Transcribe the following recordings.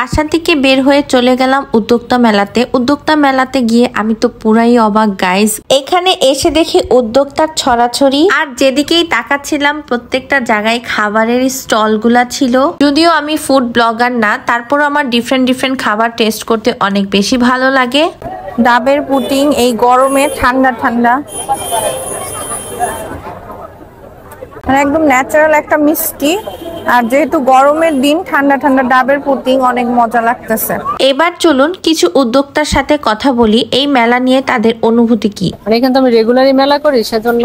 বাসা থেকে বের হয়ে চলে গেলাম উদ্যোক্তা মেলাতে। উদ্যোক্তা মেলাতে গিয়ে আমি তো পুরাই অবাক গাইস। এখানে এসে দেখি উদ্যোক্তার ছড়াছড়ি, আর যেদিকেই তাকাচ্ছিলাম প্রত্যেকটা জায়গায় খাবারের স্টল গুলা ছিল। যদিও আমি ফুড ব্লগার না, তারপর আমার ডিফারেন্ট খাবার টেস্ট করতে অনেক বেশি ভালো লাগে। ডাবের পুডিং এই গরমে ঠান্ডা ঠান্ডা, একদম ন্যাচারাল একটা মিষ্টি, আর যেহেতু গরমের দিন ঠান্ডা ঠান্ডা ডাবের পুডিং অনেক মজা লাগতেছে। এবার চলুন কিছু উদ্যোক্তার সাথে কথা বলি এই মেলা নিয়ে তাদের অনুভূতি কি। এখানে তো আমি রেগুলারই মেলা করি, সেজন্য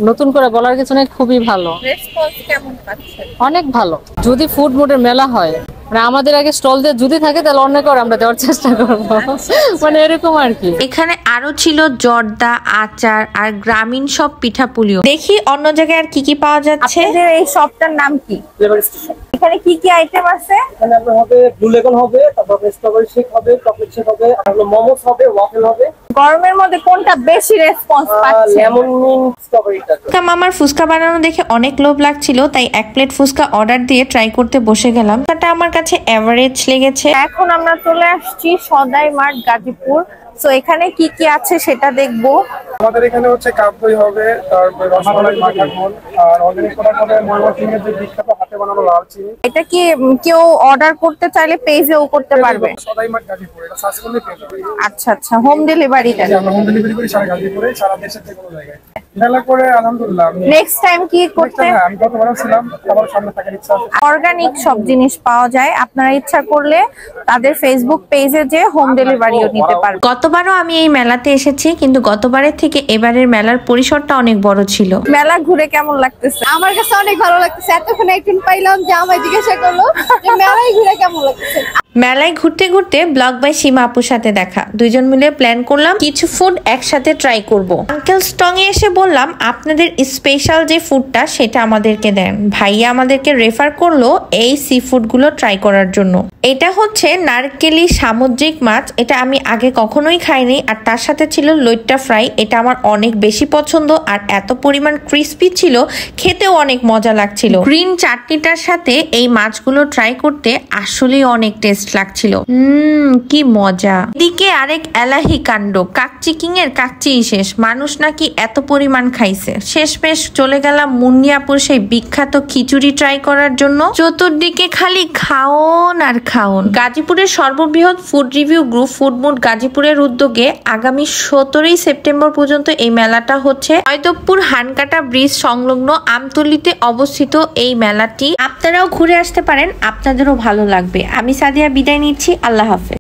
নতুন করে বলার কিছু নেই। খুবই ভালো রেসপন্স কেমন পাচ্ছেন? অনেক ভালো। যদি ফুড মুডের মেলা হয়, মানে আমাদের আগে স্টল দিয়ে যদি থাকে তাহলে অন্য করে আমরা দেওয়ার চেষ্টা করবো, মানে এরকম আর কি। এখানে আরো ছিল জর্দা, আচার আর গ্রামীণ সব পিঠাপুলিও। দেখি অন্য জায়গায় আর কি কি পাওয়া যাচ্ছে। আপনাদের এই শপটার নাম কি? Flavour station. এখানে কি কি আইটেম আছে? এখানে আপনার হবে ব্লু লেগন হবে, তারপর স্ট্রবেরি শেক হবে, চকলেট শেক হবে, আর মোমোস হবে, ওয়াফেল হবে। গরমের মধ্যে কোনটা বেশি রেসপন্স পাচ্ছে? লেমন মিন্ট স্ট্রবেরিটা। মামার ফুচকা বানানো দেখে অনেক লোভ লাগছিল, তাই এক প্লেট ফুচকা অর্ডার দিয়ে ট্রাই করতে বসে গেলাম। এটা আমার কাছে এভারেজ লেগেছে। এখন আমরা চলে আসছি সদাই মার্ট গাজীপুর। সো এখানে কি কি আছে সেটা দেখবো। আমাদের এখানে হচ্ছে কাপ দই হবে, তারপর রসমালাই, মাখন, আর অর্গানিক প্রোডাক্ট হবে ময়মনসিংহ এর যে বিখ্যাত হাতে বানানো লাল চিনি। এটা কি কেউ অর্ডার করতে চাইলে পেজেও করতে পারবে? সদাই মার্ট গাজীপুর, এটা সার্চ করলে পেয়ে যাবে। আচ্ছা আচ্ছা, হোম ডেলিভারি দেন? আমরা হোম ডেলিভারি করি সারা গাজীপুরে, সারা দেশের যে কোনো জায়গায়। মেলা করে আলহামদুলিল্লাহ। নেক্সট টাইম কি করতে? আমি গতবার ছিলাম, আবার সামনে থাকার ইচ্ছা আছে। অর্গানিক সব জিনিস পাওয়া যায়, আপনারা ইচ্ছা করলে তাদের ফেসবুক পেজে যে হোম ডেলিভারিও নিতে পারবেন। গতবারও আমি এই মেলাতে এসেছি, কিন্তু গতবারের থেকে এবারের মেলার পরিসরটা অনেক বড় ছিল। মেলা ঘুরে কেমন লাগতেছে? আমার কাছে অনেক ভালো লাগতেছে। এতক্ষণ একদিন পাইলাম যে আমায় জিজ্ঞাসা করলো যে মেলায় ঘুরে কেমন লাগতেছে। মেলায় ঘুরতে ঘুরতে ব্লগ বাই সীমা আপুর সাথে দেখা, দুইজন মিলে প্ল্যান করলাম কিছু ফুড একসাথে ট্রাই করব। আঙ্কেল স্টং এ এসে বললাম আপনাদের স্পেশাল যে ফুডটা সেটা আমাদেরকে দেন। ভাইয়া আমাদেরকে রেফার করলো এই সি ফুড গুলো ট্রাই করার জন্য। এটা হচ্ছে নারকেলি সামুদ্রিক মাছ, এটা আমি আগে কখনোই খাইনি, আর তার সাথে ছিল লইট্টা ফ্রাই। এটা আমার অনেক বেশি পছন্দ, আর এত পরিমাণ ক্রিস্পি ছিল, খেতেও অনেক মজা লাগছিল। গ্রিন চাটনিটার সাথে এই মাছগুলো ট্রাই করতে আসলেই অনেক টেস্ট লাগছিল। কি মজা। এদিকে আরেক এলাহি কাণ্ড, কাকচি কিং এর কাকচি শেষ, মানুষ নাকি এত পরিমাণ খাইছে। শেষমেশ চলে গেলাম মুন্নিয়াপুর সেই বিখ্যাত খিচুড়ি ট্রাই করার জন্য। চতুর্দিকে খালি খাওন আর খাওন। গাজীপুরের সর্ববৃহৎ ফুড রিভিউ গ্রুপ ফুডমুড গাজীপুরের উদ্যোগে আগামী 17ই সেপ্টেম্বর পর্যন্ত এই মেলাটা হচ্ছে। জয়দেবপুর হানকাটা ব্রিজ সংলগ্ন আমতলিতে অবস্থিত এই মেলাটি। আপনারাও ঘুরে আসতে পারেন, আপনাদেরও ভালো লাগবে। আমি সাদিয়া বিদায় নিচ্ছি, আল্লাহ হাফেজ।